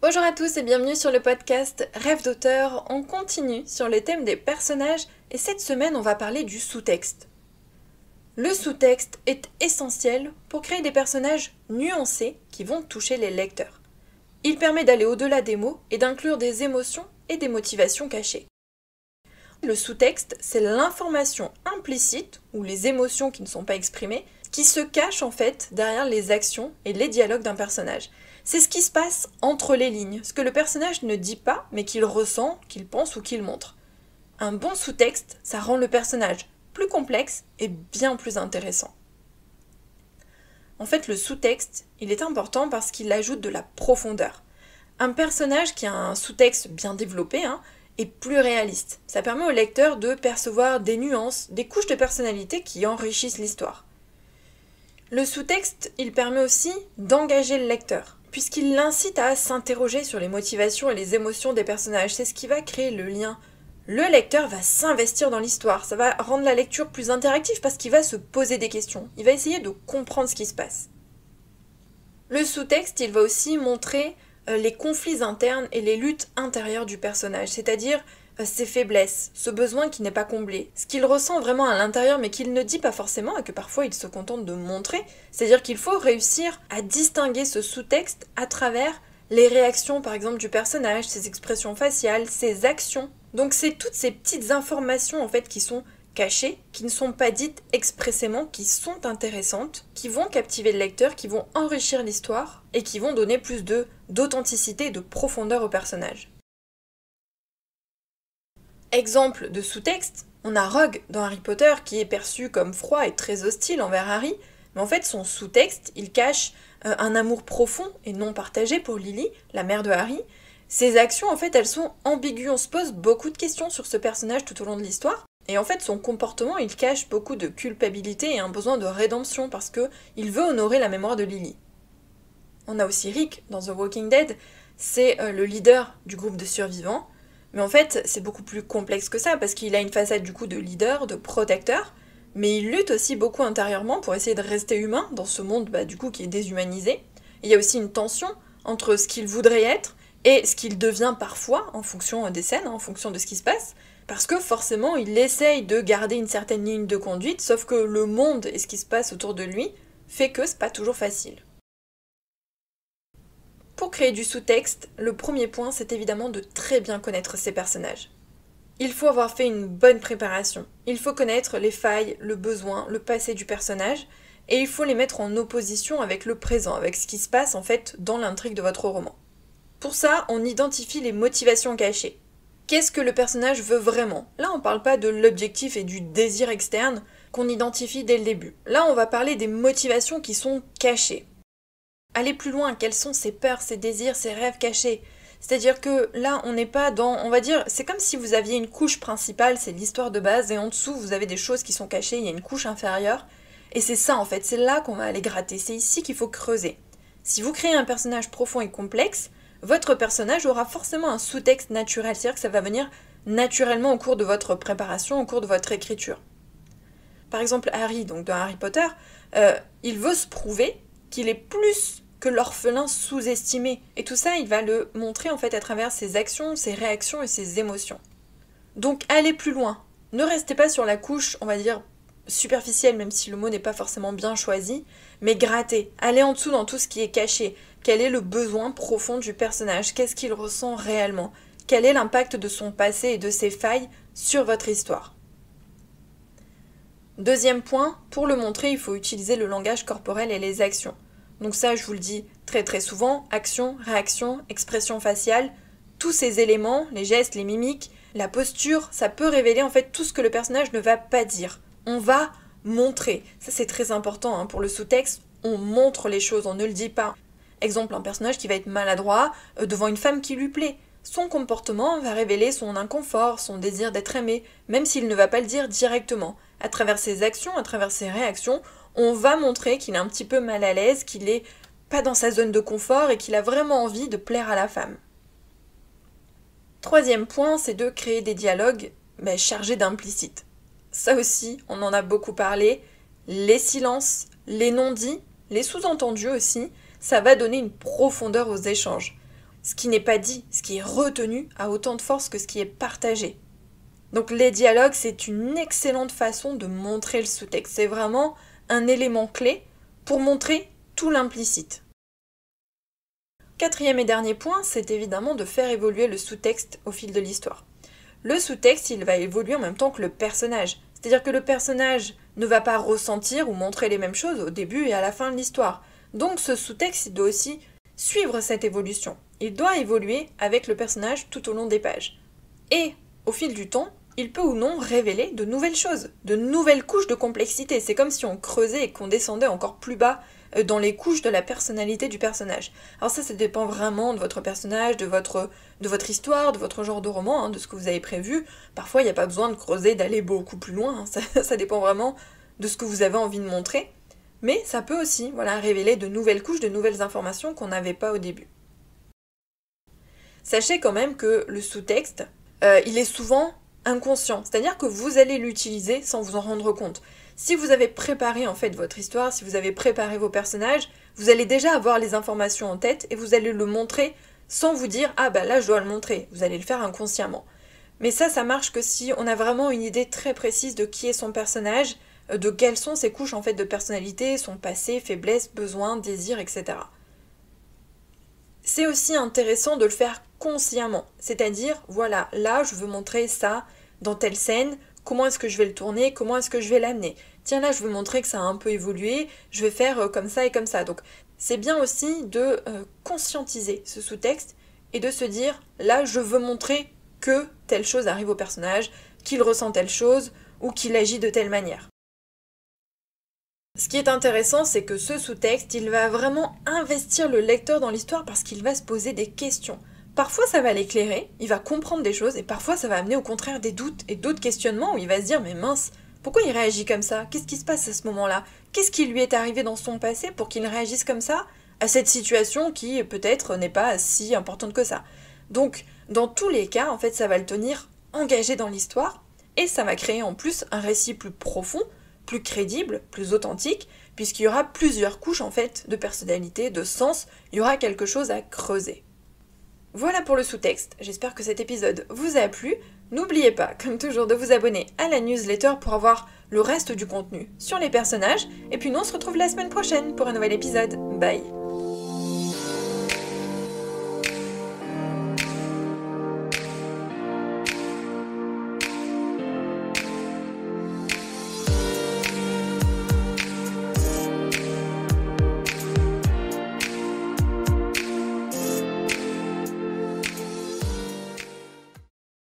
Bonjour à tous et bienvenue sur le podcast Rêve d'auteur. On continue sur le thème des personnages et cette semaine on va parler du sous-texte. Le sous-texte est essentiel pour créer des personnages nuancés qui vont toucher les lecteurs. Il permet d'aller au-delà des mots et d'inclure des émotions et des motivations cachées. Le sous-texte, c'est l'information implicite, ou les émotions qui ne sont pas exprimées, qui se cachent en fait derrière les actions et les dialogues d'un personnage. C'est ce qui se passe entre les lignes, ce que le personnage ne dit pas, mais qu'il ressent, qu'il pense ou qu'il montre. Un bon sous-texte, ça rend le personnage plus complexe et bien plus intéressant. En fait, le sous-texte, il est important parce qu'il ajoute de la profondeur. Un personnage qui a un sous-texte bien développé est plus réaliste. Ça permet au lecteur de percevoir des nuances, des couches de personnalité qui enrichissent l'histoire. Le sous-texte, il permet aussi d'engager le lecteur, puisqu'il l'incite à s'interroger sur les motivations et les émotions des personnages. C'est ce qui va créer le lien. Le lecteur va s'investir dans l'histoire, ça va rendre la lecture plus interactive parce qu'il va se poser des questions, il va essayer de comprendre ce qui se passe. Le sous-texte, il va aussi montrer les conflits internes et les luttes intérieures du personnage, c'est-à-dire ses faiblesses, ce besoin qui n'est pas comblé, ce qu'il ressent vraiment à l'intérieur mais qu'il ne dit pas forcément et que parfois il se contente de montrer, c'est-à-dire qu'il faut réussir à distinguer ce sous-texte à travers les réactions par exemple du personnage, ses expressions faciales, ses actions. Donc c'est toutes ces petites informations en fait qui sont cachées, qui ne sont pas dites expressément, qui sont intéressantes, qui vont captiver le lecteur, qui vont enrichir l'histoire et qui vont donner plus d'authenticité et de profondeur au personnage. Exemple de sous-texte, on a Rogue dans Harry Potter qui est perçu comme froid et très hostile envers Harry, mais en fait son sous-texte, il cache un amour profond et non partagé pour Lily, la mère de Harry. Ses actions en fait elles sont ambiguës, on se pose beaucoup de questions sur ce personnage tout au long de l'histoire, et en fait son comportement il cache beaucoup de culpabilité et un besoin de rédemption parce qu'il veut honorer la mémoire de Lily. On a aussi Rick dans The Walking Dead, c'est le leader du groupe de survivants. Mais en fait, c'est beaucoup plus complexe que ça, parce qu'il a une façade du coup de leader, de protecteur, mais il lutte aussi beaucoup intérieurement pour essayer de rester humain dans ce monde du coup qui est déshumanisé. Et il y a aussi une tension entre ce qu'il voudrait être et ce qu'il devient parfois en fonction des scènes, en fonction de ce qui se passe, parce que forcément il essaye de garder une certaine ligne de conduite, sauf que le monde et ce qui se passe autour de lui fait que c'est pas toujours facile. Pour créer du sous-texte, le premier point, c'est évidemment de très bien connaître ses personnages. Il faut avoir fait une bonne préparation. Il faut connaître les failles, le besoin, le passé du personnage, et il faut les mettre en opposition avec le présent, avec ce qui se passe en fait dans l'intrigue de votre roman. Pour ça, on identifie les motivations cachées. Qu'est-ce que le personnage veut vraiment ? Là, on ne parle pas de l'objectif et du désir externe qu'on identifie dès le début. Là, on va parler des motivations qui sont cachées. Aller plus loin, quelles sont ses peurs, ses désirs, ses rêves cachés. C'est-à-dire que là, on n'est pas dans, on va dire, c'est comme si vous aviez une couche principale, c'est l'histoire de base, et en dessous, vous avez des choses qui sont cachées, il y a une couche inférieure, et c'est ça en fait, c'est là qu'on va aller gratter, c'est ici qu'il faut creuser. Si vous créez un personnage profond et complexe, votre personnage aura forcément un sous-texte naturel, c'est-à-dire que ça va venir naturellement au cours de votre préparation, au cours de votre écriture. Par exemple, Harry, donc dans Harry Potter, il veut se prouver qu'il est plus que l'orphelin sous-estimé. Et tout ça, il va le montrer en fait à travers ses actions, ses réactions et ses émotions. Donc allez plus loin. Ne restez pas sur la couche, on va dire, superficielle, même si le mot n'est pas forcément bien choisi, mais grattez. Allez en dessous dans tout ce qui est caché. Quel est le besoin profond du personnage ? Qu'est-ce qu'il ressent réellement ? Quel est l'impact de son passé et de ses failles sur votre histoire ? Deuxième point, pour le montrer, il faut utiliser le langage corporel et les actions. Donc ça, je vous le dis très très souvent, action, réaction, expression faciale, tous ces éléments, les gestes, les mimiques, la posture, ça peut révéler en fait tout ce que le personnage ne va pas dire. On va montrer. Ça c'est très important pour le sous-texte, on montre les choses, on ne le dit pas. Exemple, un personnage qui va être maladroit devant une femme qui lui plaît. Son comportement va révéler son inconfort, son désir d'être aimé, même s'il ne va pas le dire directement. À travers ses actions, à travers ses réactions, on va montrer qu'il est un petit peu mal à l'aise, qu'il n'est pas dans sa zone de confort et qu'il a vraiment envie de plaire à la femme. Troisième point, c'est de créer des dialogues chargés d'implicite. Ça aussi, on en a beaucoup parlé. Les silences, les non-dits, les sous-entendus aussi, ça va donner une profondeur aux échanges. ce qui n'est pas dit, ce qui est retenu, a autant de force que ce qui est partagé. Donc les dialogues, c'est une excellente façon de montrer le sous-texte. C'est vraiment un élément clé pour montrer tout l'implicite. Quatrième et dernier point, c'est évidemment de faire évoluer le sous-texte au fil de l'histoire. Le sous-texte, il va évoluer en même temps que le personnage. C'est-à-dire que le personnage ne va pas ressentir ou montrer les mêmes choses au début et à la fin de l'histoire. Donc ce sous-texte, il doit aussi suivre cette évolution. Il doit évoluer avec le personnage tout au long des pages. Et, au fil du temps, il peut ou non révéler de nouvelles choses, de nouvelles couches de complexité. C'est comme si on creusait et qu'on descendait encore plus bas dans les couches de la personnalité du personnage. Alors ça dépend vraiment de votre personnage, de votre histoire, de votre genre de roman, de ce que vous avez prévu. Parfois, il n'y a pas besoin de creuser, d'aller beaucoup plus loin. Ça dépend vraiment de ce que vous avez envie de montrer. Mais ça peut aussi révéler de nouvelles couches, de nouvelles informations qu'on n'avait pas au début. Sachez quand même que le sous-texte, il est souvent inconscient, c'est-à-dire que vous allez l'utiliser sans vous en rendre compte. Si vous avez préparé en fait votre histoire, si vous avez préparé vos personnages, vous allez déjà avoir les informations en tête et vous allez le montrer sans vous dire « Ah bah là je dois le montrer », vous allez le faire inconsciemment. Mais ça marche que si on a vraiment une idée très précise de qui est son personnage, de quelles sont ses couches en fait de personnalité, son passé, faiblesse, besoins, désirs, etc. C'est aussi intéressant de le faire consciemment, c'est-à-dire, voilà, là je veux montrer ça dans telle scène, comment est-ce que je vais le tourner, comment est-ce que je vais l'amener. Tiens, là je veux montrer que ça a un peu évolué, je vais faire comme ça et comme ça. Donc c'est bien aussi de conscientiser ce sous-texte et de se dire, là je veux montrer que telle chose arrive au personnage, qu'il ressent telle chose ou qu'il agit de telle manière. Ce qui est intéressant, c'est que ce sous-texte, il va vraiment investir le lecteur dans l'histoire parce qu'il va se poser des questions. Parfois, ça va l'éclairer, il va comprendre des choses, et parfois, ça va amener au contraire des doutes et d'autres questionnements où il va se dire « Mais mince, pourquoi il réagit comme ça? Qu'est-ce qui se passe à ce moment-là? Qu'est-ce qui lui est arrivé dans son passé pour qu'il réagisse comme ça à cette situation qui, peut-être, n'est pas si importante que ça ?» Donc, dans tous les cas, en fait, ça va le tenir engagé dans l'histoire, et ça va créer en plus un récit plus profond, plus crédible, plus authentique, puisqu'il y aura plusieurs couches en fait de personnalité, de sens, il y aura quelque chose à creuser. Voilà pour le sous-texte, j'espère que cet épisode vous a plu. N'oubliez pas, comme toujours, de vous abonner à la newsletter pour avoir le reste du contenu sur les personnages, et puis nous on se retrouve la semaine prochaine pour un nouvel épisode. Bye!